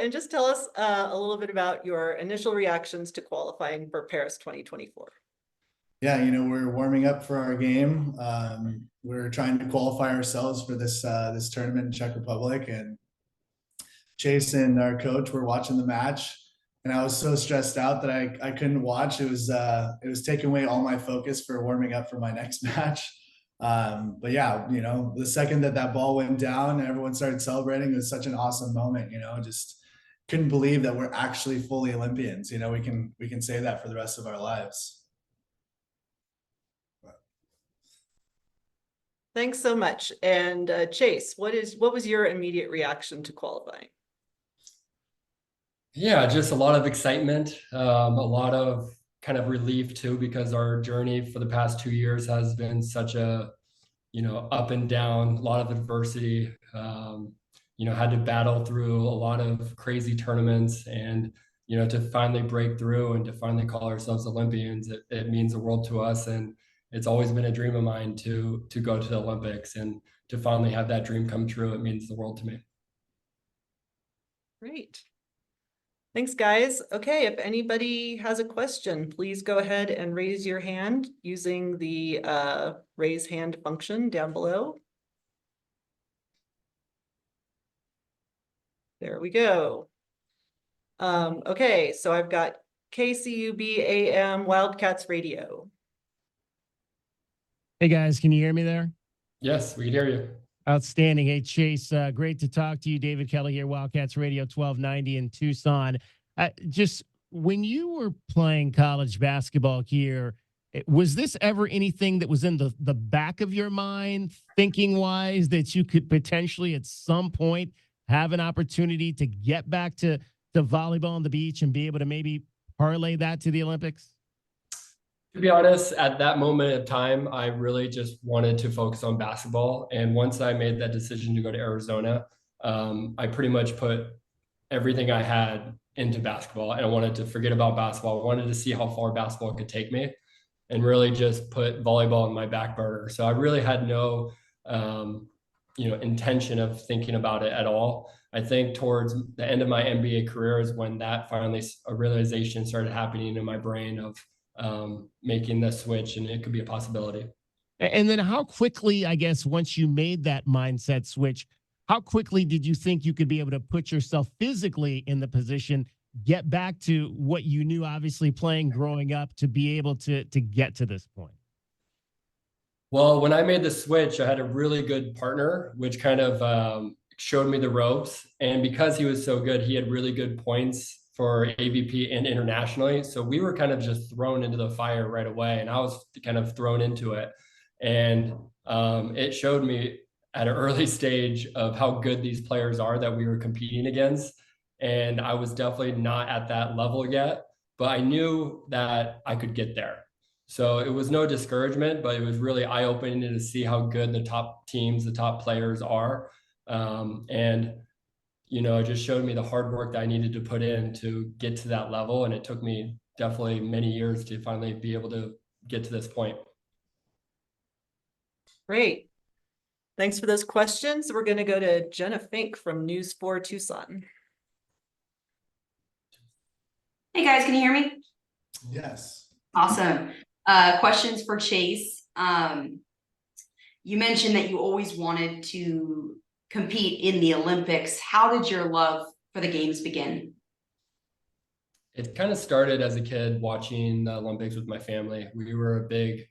and just tell us a little bit about your initial reactions to qualifying for Paris 2024. Yeah, you know, we're warming up for our game. We're trying to qualify ourselves for this tournament in Czech Republic, and Chase and our coach were watching the match, and I was so stressed out that I couldn't watch. It was taking away all my focus for warming up for my next match. But yeah, you know, the second that ball went down, everyone started celebrating. It was such an awesome moment. You know, just couldn't believe that we're actually fully Olympians. You know, we can say that for the rest of our lives. Thanks so much. And Chase, what was your immediate reaction to qualifying? Yeah, just a lot of excitement, a lot of kind of relief too, because our journey for the past 2 years has been such a, up and down, a lot of adversity, had to battle through a lot of crazy tournaments, and, to finally break through and to finally call ourselves Olympians, it means the world to us. And it's always been a dream of mine to go to the Olympics, and to finally have that dream come true, it means the world to me. Great. Thanks, guys. Okay, if anybody has a question, please go ahead and raise your hand using the raise hand function down below. There we go. Okay, so I've got KCUB AM Wildcats Radio. Hey guys, can you hear me there? Yes, we can hear you. Outstanding. Hey, Chase, great to talk to you. David Kelly here, Wildcats Radio 1290 in Tucson. Just when you were playing college basketball here, was this ever anything that was in the back of your mind, thinking-wise, that you could potentially at some point have an opportunity to get back to volleyball on the beach and be able to maybe parlay that to the Olympics? To be honest, at that moment of time, I really just wanted to focus on basketball. And once I made that decision to go to Arizona, I pretty much put everything I had into basketball, and I wanted to forget about basketball. I wanted to see how far basketball could take me, and really just put volleyball in my back burner. So I really had no, intention of thinking about it at all. I think towards the end of my NBA career is when that finally a realization started happening in my brain of making the switch, and it could be a possibility. And then how quickly, I guess, once you made that mindset switch, how quickly did you think you could be able to put yourself physically in the position, get back to what you knew, obviously playing growing up, to be able to get to this point? Well, when I made the switch, I had a really good partner, which kind of showed me the ropes. And because he was so good, he had really good points for AVP and internationally. So we were kind of just thrown into the fire right away, and I was kind of thrown into it. And it showed me at an early stage of how good these players are that we were competing against. And I was definitely not at that level yet, but I knew that I could get there. So it was no discouragement, but it was really eye-opening to see how good the top teams, the top players are. It just showed me the hard work that I needed to put in to get to that level. And it took me definitely many years to finally be able to get to this point. Great. Thanks for those questions. We're going to go to Jenna Fink from News 4 Tucson. Hey guys, can you hear me? Yes. Awesome. Questions for Chase. You mentioned that you always wanted to compete in the Olympics. How did your love for the games begin? It kind of started as a kid watching the Olympics with my family. We were a big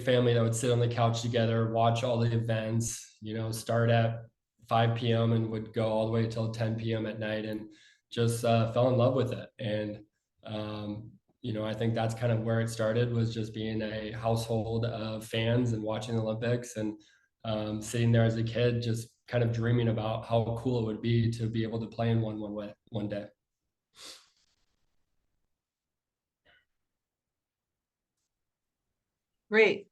family that would sit on the couch together, watch all the events, start at 5 p.m. and would go all the way till 10 p.m. at night, and just fell in love with it. And, I think that's kind of where it started, was just being a household of fans and watching the Olympics, and sitting there as a kid, just kind of dreaming about how cool it would be to be able to play in one day. Great.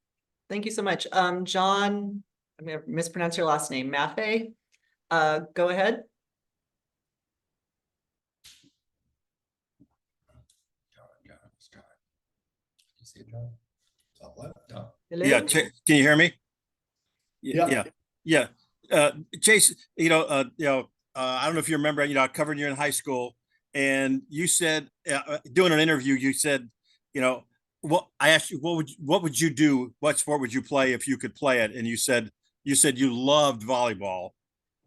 Thank you so much. John, I'm going to mispronounce your last name, Maffei. Go ahead. John. You see it, John? Top left. Hello? Yeah, can you hear me? Yeah. Yeah. Chase, I don't know if you remember, I covered you in high school, and you said, doing an interview, you said, I asked you, what would you do? What sport would you play if you could play it? And you said you loved volleyball,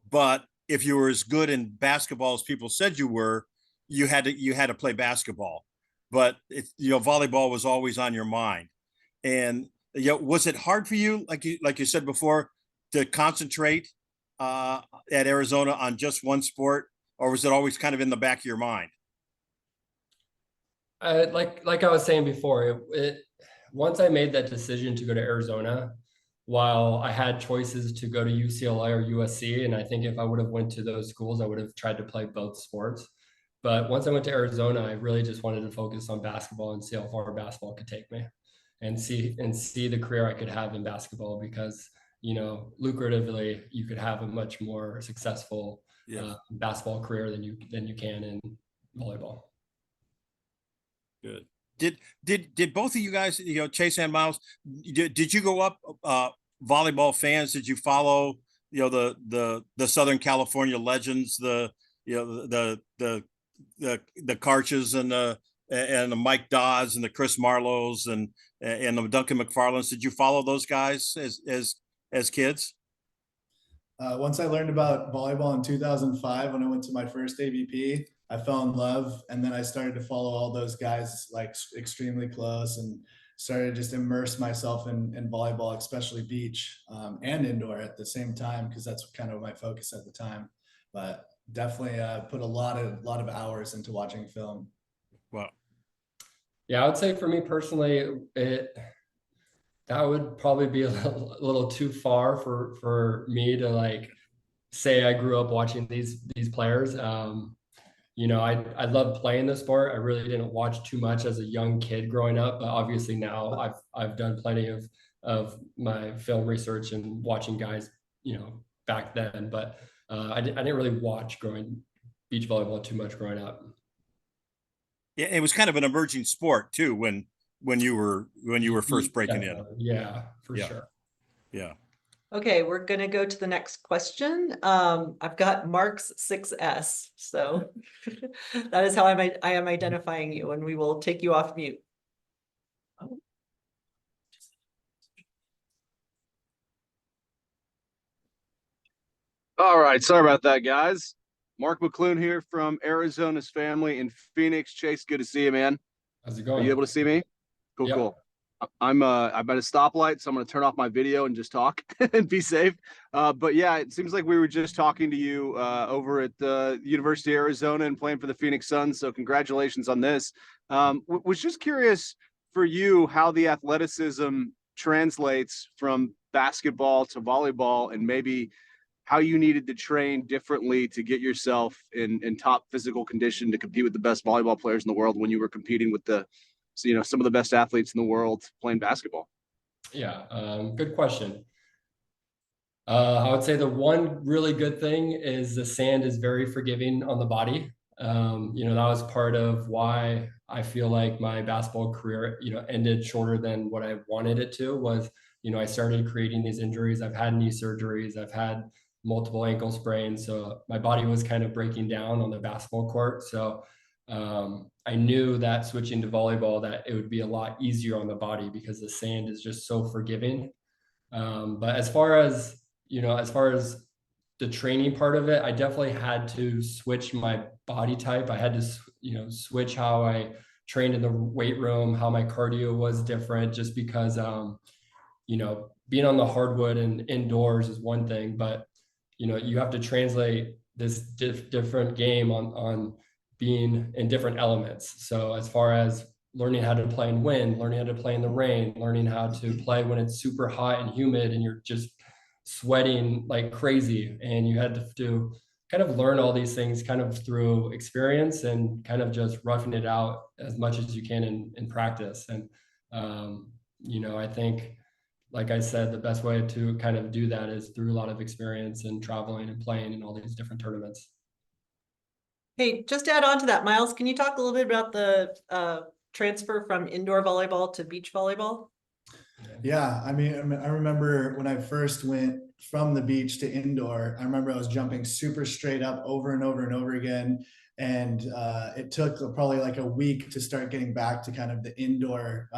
but if you were as good in basketball as people said you were, you had to play basketball. But volleyball was always on your mind. And was it hard for you, like you said before, to concentrate at Arizona on just one sport, or was it always kind of in the back of your mind? Like I was saying before, once I made that decision to go to Arizona, while I had choices to go to UCLA or USC, and I think if I would have went to those schools, I would have tried to play both sports. But once I went to Arizona, I really just wanted to focus on basketball and see how far basketball could take me, and see the career I could have in basketball, because lucratively you could have a much more successful basketball career than you can in volleyball. Good. Did both of you guys, Chase and Miles, did you go up volleyball fans? Did you follow, the Southern California legends, the Karches and the Mike Dodds and the Chris Marlows and the Duncan McFarlands? Did you follow those guys as kids? Once I learned about volleyball in 2005, when I went to my first AVP, I fell in love, and then I started to follow all those guys like extremely close, and started to just immerse myself in volleyball, especially beach and indoor at the same time, because that's kind of my focus at the time. But definitely put a lot of hours into watching film. Wow. Yeah, I would say for me personally, that would probably be a little too far for me to like say I grew up watching these players. I love playing the sport. I really didn't watch too much as a young kid growing up, but obviously now I've done plenty of my film research and watching guys, back then. But I didn't really watch beach volleyball too much growing up. Yeah, it was kind of an emerging sport too when you were first breaking in. Yeah, for sure. Yeah. Okay, we're gonna go to the next question. I've got Mark's 6S, so that is how I am identifying you, and we will take you off mute. All right, sorry about that, guys. Mark McClune here from Arizona's family in Phoenix. Chase, good to see you, man. How's it going? Are you able to see me? Cool, Yep. cool. I'm at a stoplight, so I'm going to turn off my video and just talk and be safe. But yeah, it seems like we were just talking to you over at the University of Arizona and playing for the Phoenix Suns. So congratulations on this. Was just curious for you how the athleticism translates from basketball to volleyball, and maybe how you needed to train differently to get yourself in top physical condition to compete with the best volleyball players in the world when you were competing with some of the best athletes in the world playing basketball. Yeah, good question. I would say the one really good thing is the sand is very forgiving on the body. That was part of why I feel like my basketball career, ended shorter than what I wanted it to. Was, I started creating these injuries. I've had knee surgeries. I've had multiple ankle sprains. So my body was kind of breaking down on the basketball court. So I knew that switching to volleyball, that it would be a lot easier on the body because the sand is just so forgiving. But as far as the training part of it, I definitely had to switch my body type. I had to, switch how I trained in the weight room, how my cardio was different, just because, being on the hardwood and indoors is one thing, but, you have to translate this different game on being in different elements. So as far as learning how to play in wind, learning how to play in the rain, learning how to play when it's super hot and humid and you're just sweating like crazy, and you had to kind of learn all these things kind of through experience and kind of just roughing it out as much as you can in practice. And I think, like I said, the best way to kind of do that is through a lot of experience and traveling and playing in all these different tournaments. Hey, just to add on to that, Miles, can you talk a little bit about the transfer from indoor volleyball to beach volleyball? Yeah, I mean, I remember when I first went from the beach to indoor, I remember I was jumping super straight up over and over and over again. And it took probably like a week to start getting back to kind of the indoor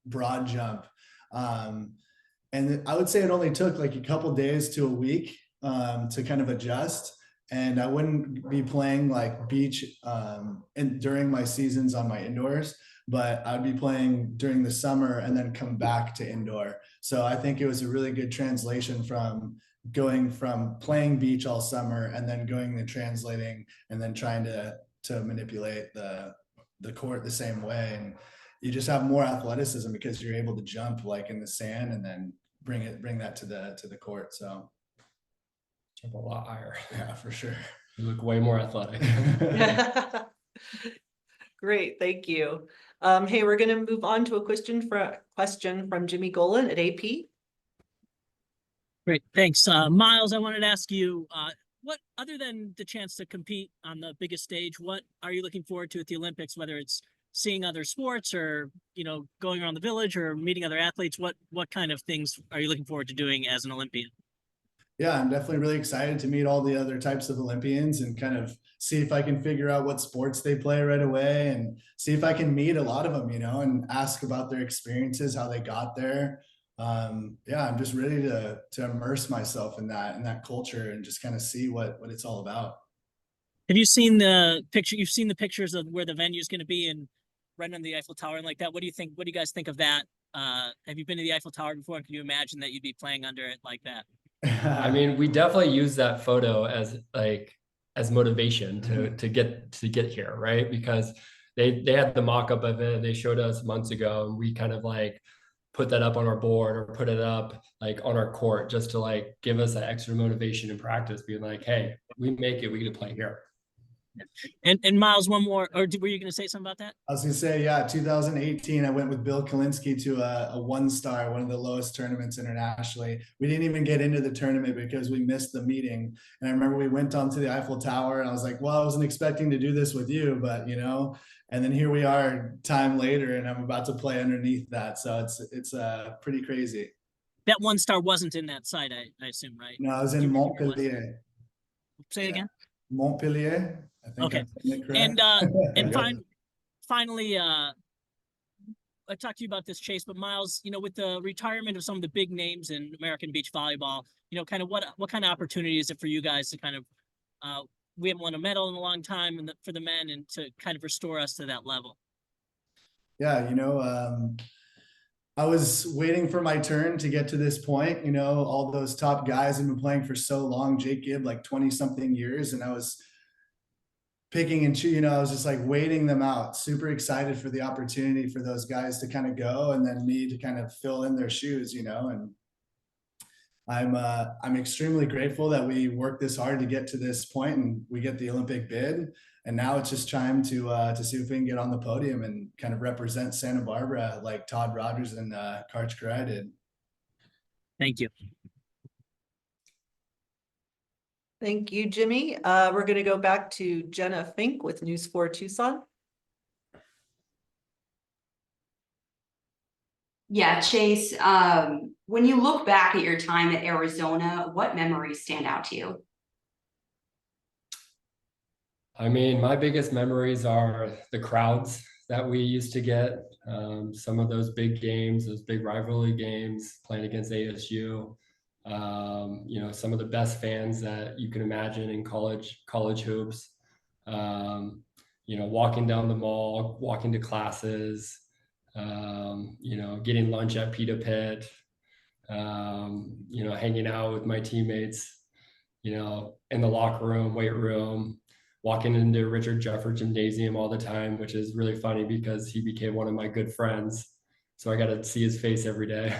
broad jump. And I would say it only took like a couple days to a week to kind of adjust. And I wouldn't be playing like beach and during my seasons on my indoors, but I'd be playing during the summer and then come back to indoor. So I think it was a really good translation from going from playing beach all summer and then going and translating and then trying to manipulate the court the same way. And you just have more athleticism because you're able to jump like in the sand and then bring that to the court. So Jump a lot higher. yeah, for sure. You look way more athletic. Great, thank you. Hey, we're gonna move on to a question from Jimmy Golan at AP. Great, thanks. Miles, I wanted to ask you, what, other than the chance to compete on the biggest stage, what are you looking forward to at the Olympics, whether it's seeing other sports or, you know, going around the village or meeting other athletes? What kind of things are you looking forward to doing as an Olympian? Yeah, I'm definitely really excited to meet all the other types of Olympians and kind of see if I can figure out what sports they play right away and see if I can meet a lot of them, you know, and ask about their experiences, how they got there. Yeah, I'm just ready to immerse myself in that culture and just kind of see what it's all about. Have you seen the picture? You've seen the pictures of where the venue is going to be and right under the Eiffel Tower and like that. What do you think? What do you guys think of that? Have you been to the Eiffel Tower before? And can you imagine that you'd be playing under it like that? I mean, we definitely use that photo as motivation to get here, right? Because they had the mock-up of it, they showed us months ago, and we kind of like put that up on our board or put it up like on our court just to like give us that extra motivation in practice, being like, hey, we make it, we get to play here. And Miles, one more, or were you going to say something about that? I was gonna say, yeah, 2018, I went with Bill Kalinske to a 1-star, one of the lowest tournaments internationally. We didn't even get into the tournament because we missed the meeting. And I remember we went onto the Eiffel Tower and I was like, well, I wasn't expecting to do this with you, but you know, and then here we are time later and I'm about to play underneath that. So it's pretty crazy. That 1-star wasn't in that site, I assume, right? No, I was in Montpellier. Say it again. Montpellier. I think Okay. I'm saying it correct. And finally, I talked to you about this, Chase, but Miles, you know, with the retirement of some of the big names in American beach volleyball, you know, kind of what kind of opportunity is it for you guys to kind of, we haven't won a medal in a long time and for the men and to kind of restore us to that level? Yeah, you know, I was waiting for my turn to get to this point. You know, all those top guys have been playing for so long. Jake Gibb, like 20 something years. And I was picking and choosing, you know, I was just like waiting them out, super excited for the opportunity for those guys to kind of go and then me to kind of fill in their shoes, you know. And I'm extremely grateful that we worked this hard to get to this point and we get the Olympic bid. And now it's just time to see if we can get on the podium and kind of represent Santa Barbara like Todd Rogers and Karch Karai did. Thank you. Thank you, Jimmy. We're going to go back to Jenna Fink with News 4 Tucson. Yeah, Chase, when you look back at your time at Arizona, what memories stand out to you? I mean, my biggest memories are the crowds that we used to get. Some of those big games, those big rivalry games, playing against ASU. You know, some of the best fans that you can imagine in college hoops. You know, walking down the mall, walking to classes. You know, getting lunch at Pita Pit. You know, hanging out with my teammates. You know, in the locker room, weight room. Walking into Richard Jeffer Gymnasium all the time, which is really funny because he became one of my good friends. So I got to see his face every day.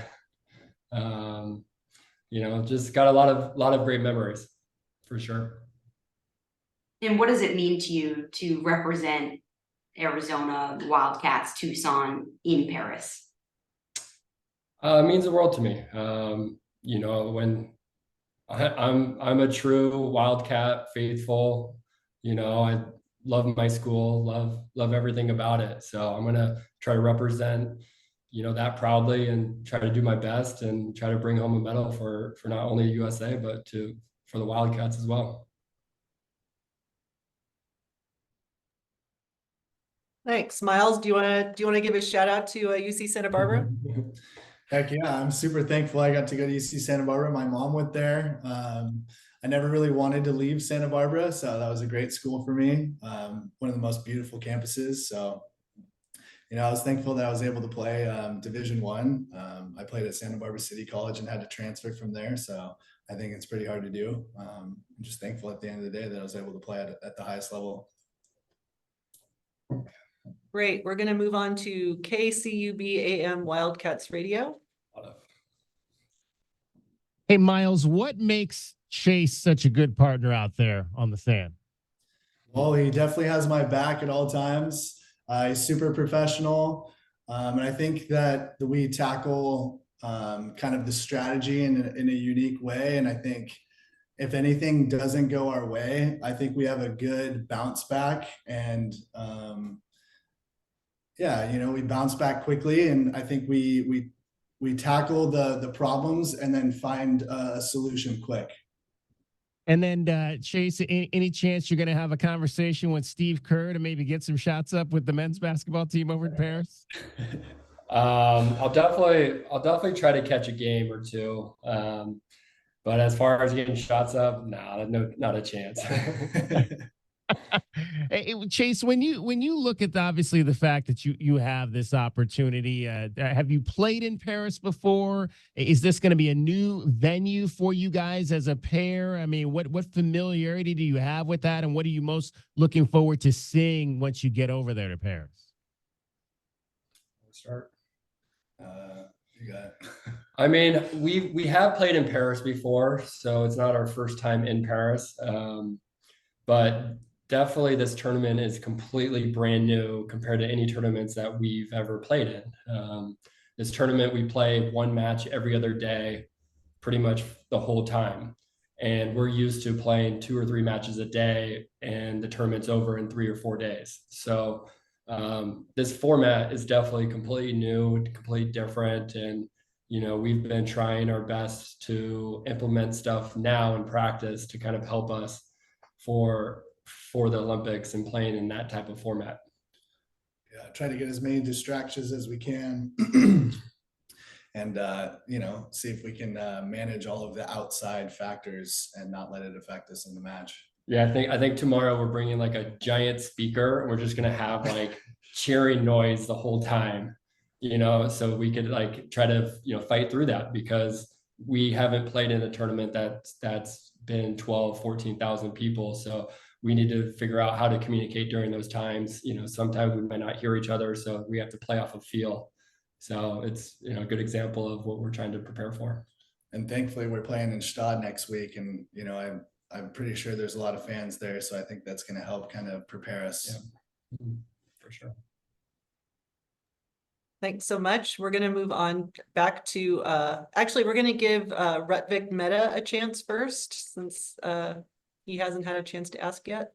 You know, just got a lot of great memories for sure. And what does it mean to you to represent Arizona Wildcats Tucson in Paris? It means the world to me. You know, when I'm a true Wildcat faithful. You know, I love my school, love everything about it. So I'm gonna try to represent, that proudly and try to do my best and try to bring home a medal for not only USA, but for the Wildcats as well. Thanks. Miles, do you want to give a shout out to UC Santa Barbara? Heck yeah, I'm super thankful I got to go to UC Santa Barbara. My mom went there. I never really wanted to leave Santa Barbara, so that was a great school for me. One of the most beautiful campuses. So, I was thankful that I was able to play Division I. I played at Santa Barbara City College and had to transfer from there. So I think it's pretty hard to do. I'm just thankful at the end of the day that I was able to play at the highest level. Great. We're going to move on to KCUB AM Wildcats Radio. Hey, Miles, what makes Chase such a good partner out there on the sand? Well, he definitely has my back at all times. He's super professional. And I think that we tackle kind of the strategy in a unique way. And I think if anything doesn't go our way, I think we have a good bounce back. And we bounce back quickly. And I think we tackle the problems and then find a solution quick. And then, Chase, any chance you're going to have a conversation with Steve Kerr to maybe get some shots up with the men's basketball team over in Paris? I'll definitely try to catch a game or two. But as far as getting shots up, no, not a chance. Hey, Chase, when you look at obviously the fact that you have this opportunity, have you played in Paris before? Is this going to be a new venue for you guys as a pair? I mean, what familiarity do you have with that, and what are you most looking forward to seeing once you get over there to Paris? Start. You got it. I mean, we have played in Paris before, so it's not our first time in Paris. But definitely this tournament is completely brand new compared to any tournaments that we've ever played in. This tournament, we play one match every other day, pretty much the whole time. And we're used to playing 2 or 3 matches a day, and the tournament's over in 3 or 4 days. So this format is definitely completely new, completely different. And, we've been trying our best to implement stuff now in practice to kind of help us for the Olympics and playing in that type of format. Yeah, try to get as many distractions as we can and see if we can manage all of the outside factors and not let it affect us in the match. Yeah, I think tomorrow we're bringing like a giant speaker, and we're just going to have like cheering noise the whole time, so we could like try to fight through that, because we haven't played in a tournament that's been 12, 14,000 people. So we need to figure out how to communicate during those times. Sometimes we might not hear each other, so we have to play off of feel. So it's a good example of what we're trying to prepare for. And thankfully we're playing in Stade next week, and I'm pretty sure there's a lot of fans there, so I think that's going to help kind of prepare us. Yeah. For sure. Thanks so much. We're going to move on back to, actually, we're going to give Rutvik Mehta a chance first, since he hasn't had a chance to ask yet.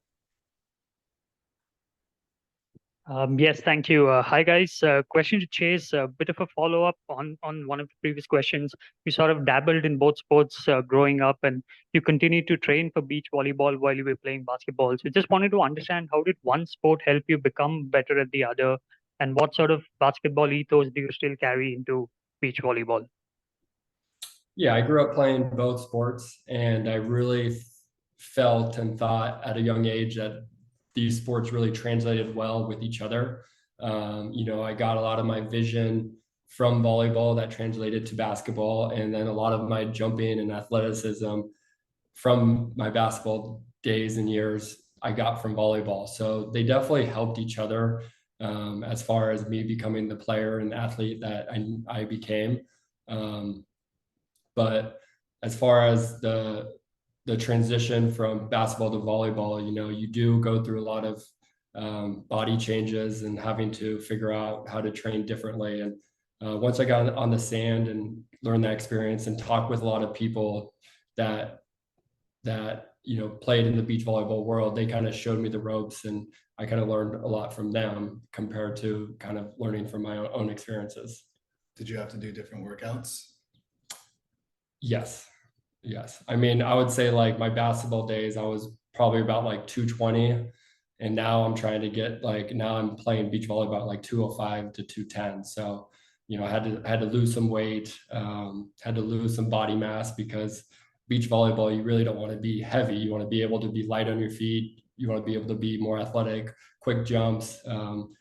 Yes, thank you. Hi, guys. Question to Chase, a bit of a follow-up on one of the previous questions. You sort of dabbled in both sports growing up, and you continued to train for beach volleyball while you were playing basketball. So just wanted to understand, how did one sport help you become better at the other? And what sort of basketball ethos do you still carry into beach volleyball? Yeah, I grew up playing both sports, and I really felt and thought at a young age that these sports really translated well with each other. I got a lot of my vision from volleyball that translated to basketball, and then a lot of my jumping and athleticism from my basketball days and years I got from volleyball. So they definitely helped each other as far as me becoming the player and athlete that I became. But as far as the transition from basketball to volleyball, you do go through a lot of body changes and having to figure out how to train differently. And once I got on the sand and learned that experience and talked with a lot of people that played in the beach volleyball world, they kind of showed me the ropes, and I kind of learned a lot from them compared to kind of learning from my own experiences. Did you have to do different workouts? Yes. Yes. I mean, I would say like my basketball days, I was probably about like 220. And now I'm trying to get like, now I'm playing beach volleyball like 205 to 210. So, you know, I had to lose some weight, had to lose some body mass, because beach volleyball, you really don't want to be heavy. You want to be able to be light on your feet. You want to be able to be more athletic, quick jumps. You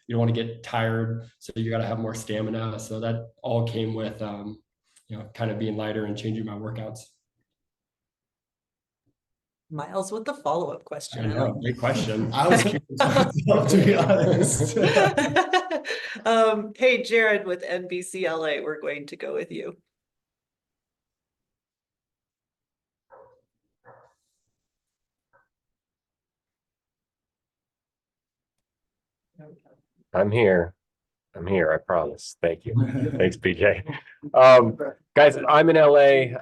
don't want to get tired. So you got to have more stamina. So that all came with, you know, kind of being lighter and changing my workouts. Miles with the follow-up I question. I know, like great question. I was curious myself, to be honest. Hey, Jared with NBC LA, we're going to go with you. I'm here. I'm here, I promise. Thank you. Thanks, BJ. Guys, I'm in LA.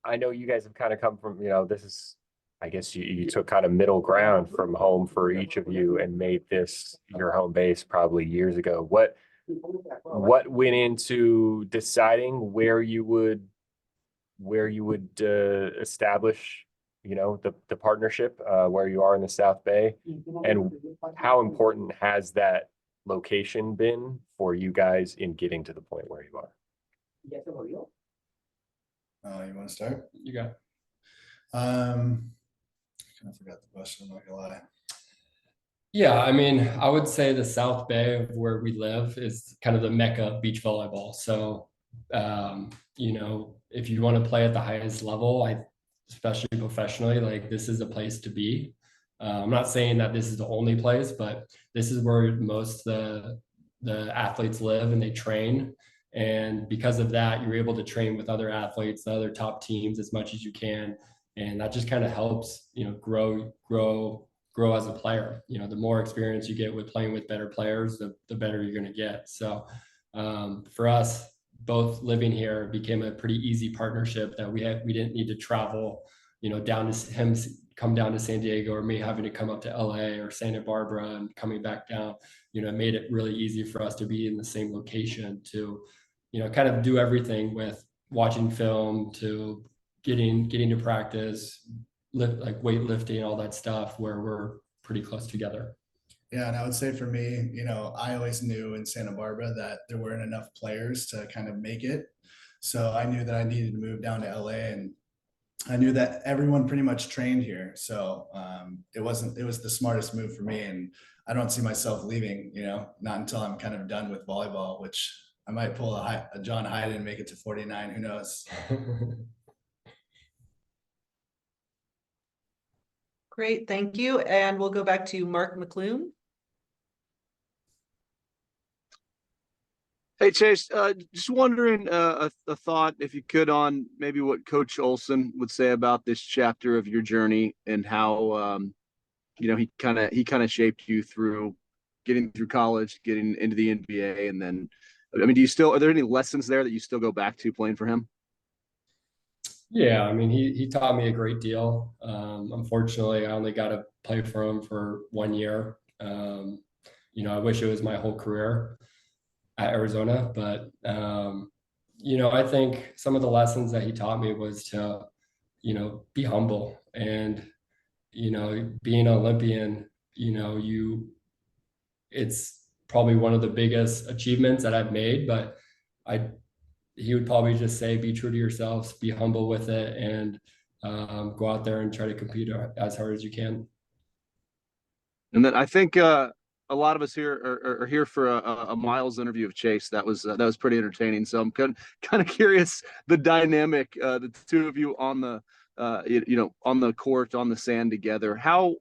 I know you guys have kind of come from, you know, this is, I guess you took kind of middle ground from home for each of you and made this your home base probably years ago. What went into deciding where you would establish, you know, the partnership where you are in the South Bay, and how important has that location been for you guys in getting to the point where you are? You want to start? You got it. I forgot the question, I'm not gonna lie. Yeah, I mean, I would say the South Bay of where we live is kind of the mecca of beach volleyball. So, you know, if you want to play at the highest level, especially professionally, like this is a place to be. I'm not saying that this is the only place, but this is where most the athletes live and they train. And because of that, you're able to train with other athletes, the other top teams as much as you can. And that just kind of helps, you know, grow as a player. You know, the more experience you get with playing with better players, the better you're going to get. So for us, both living here became a pretty easy partnership that we didn't need to travel, you know, down to him, come down to San Diego, or me having to come up to LA or Santa Barbara and coming back down. You know, it made it really easy for us to be in the same location to, you know, kind of do everything with watching film to getting to practice, like weightlifting, all that stuff, where we're pretty close together. Yeah, and I would say for me, you know, I always knew in Santa Barbara that there weren't enough players to kind of make it. So I knew that I needed to move down to LA, and I knew that everyone pretty much trained here. So it was the smartest move for me. And I don't see myself leaving, you know, not until I'm kind of done with volleyball, which I might pull a John Hyden and make it to 49. Who knows? Great, thank you. And we'll go back to Mark McClune. Hey, Chase, just wondering a thought, if you could, on maybe what Coach Olson would say about this chapter of your journey and how, you know, he kind of shaped you through getting through college, getting into the NBA. And then, I mean, are there any lessons there that you still go back to playing for him? Yeah, I mean, he taught me a great deal. Unfortunately, I only got to play for him for 1 year. You know, I wish it was my whole career at Arizona, but you know, I think some of the lessons that he taught me was to, you know, be humble, and, you know, being an Olympian, you know, it's probably one of the biggest achievements that I've made, but he would probably just say, be true to yourselves, be humble with it, and go out there and try to compete as hard as you can. And then I think a lot of us here are here for a Miles interview of Chase. That was pretty entertaining. So I'm kind of curious the dynamic, the two of you on the you know, on the court, on the sand together. How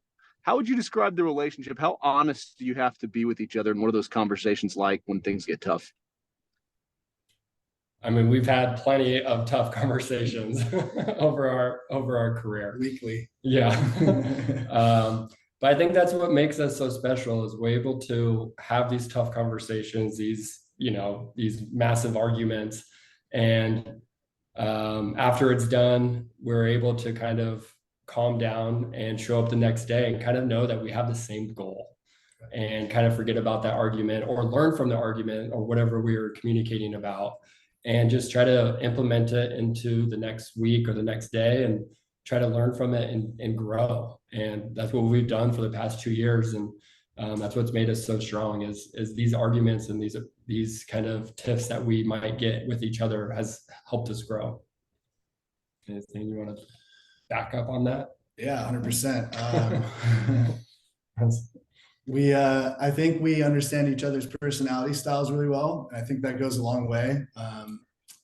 would you describe the relationship? How honest do you have to be with each other, and what are those conversations like when things get tough? I mean, we've had plenty of tough conversations over our career. Weekly. Yeah. But I think that's what makes us so special, is we're able to have these tough conversations, these, you know, these massive arguments. And after it's done, we're able to kind of calm down and show up the next day and kind of know that we have the same goal. and kind of forget about that argument or learn from the argument or whatever we were communicating about, and just try to implement it into the next week or the next day and try to learn from it and grow. And that's what we've done for the past 2 years. And that's what's made us so strong is these arguments and these kind of tiffs that we might get with each other has helped us grow. Anything you want to back up on that? Yeah, 100%. I think we understand each other's personality styles really well. And I think that goes a long way.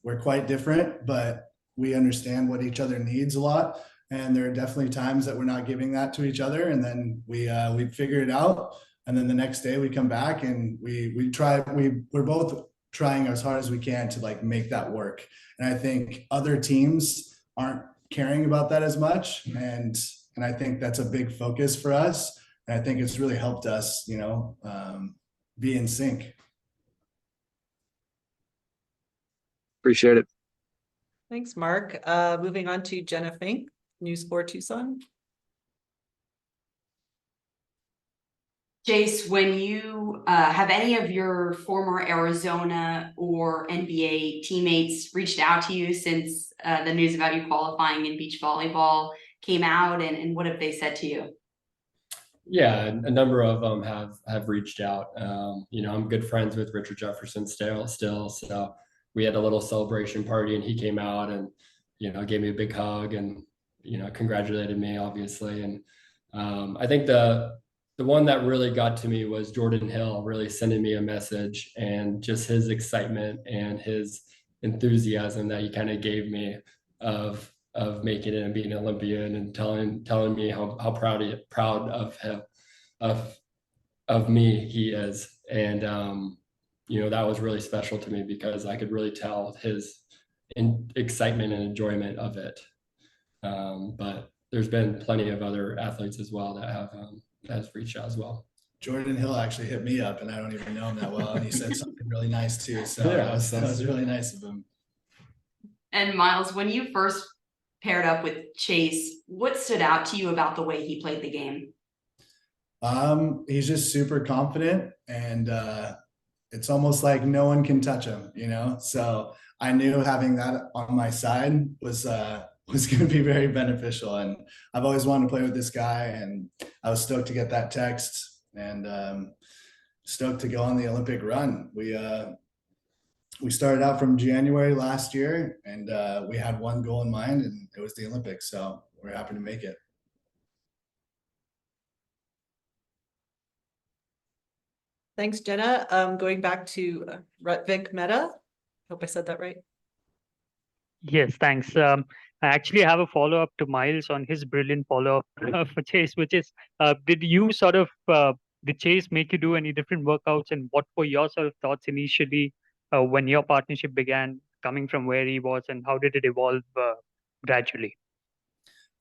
We're quite different, but we understand what each other needs a lot. And there are definitely times that we're not giving that to each other. And then we figure it out. And then the next day we come back and we're both trying as hard as we can to like make that work. And I think other teams aren't caring about that as much. And I think that's a big focus for us. And I think it's really helped us, be in sync. Appreciate it. Thanks, Mark. Moving on to Jenna Fink, News 4 Tucson. Jace, when you have any of your former Arizona or NBA teammates reached out to you since the news about you qualifying in beach volleyball came out, and what have they said to you? Yeah, a number of them have reached out. I'm good friends with Richard Jefferson still, so we had a little celebration party and he came out and, gave me a big hug and, congratulated me, obviously. And I think the one that really got to me was Jordan Hill really sending me a message, and just his excitement and his enthusiasm that he kind of gave me of making it and being an Olympian, and telling me how proud of him, of me he is. And that was really special to me because I could really tell his excitement and enjoyment of it. But there's been plenty of other athletes as well that has reached out as well. Jordan Hill actually hit me up, and I don't even know him that well, and he said something really nice too. So Yeah. that was really nice of him. And Miles, when you first paired up with Chase, what stood out to you about the way he played the game? He's just super confident, and it's almost like no one can touch him, So I knew having that on my side was going to be very beneficial, and I've always wanted to play with this guy, and I was stoked to get that text, and stoked to go on the Olympic run. We started out from January last year, and we had one goal in mind, and it was the Olympics. So we're happy to make it. Thanks, Jenna. Going back to Rutvik Mehta. Hope I said that right. Yes, thanks. I actually have a follow-up to Miles on his brilliant follow-up for Chase, which is, did Chase make you do any different workouts, and what were your sort of thoughts initially when your partnership began, coming from where he was, and how did it evolve gradually?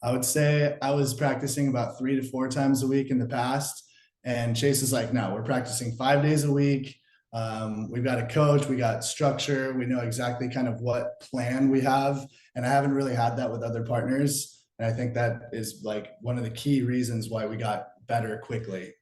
I would say I was practicing about 3 to 4 times a week in the past. And Chase is like, no, we're practicing 5 days a week. We've got a coach, we got structure, we know exactly kind of what plan we have. And I haven't really had that with other partners. And I think that is like one of the key reasons why we got better quickly.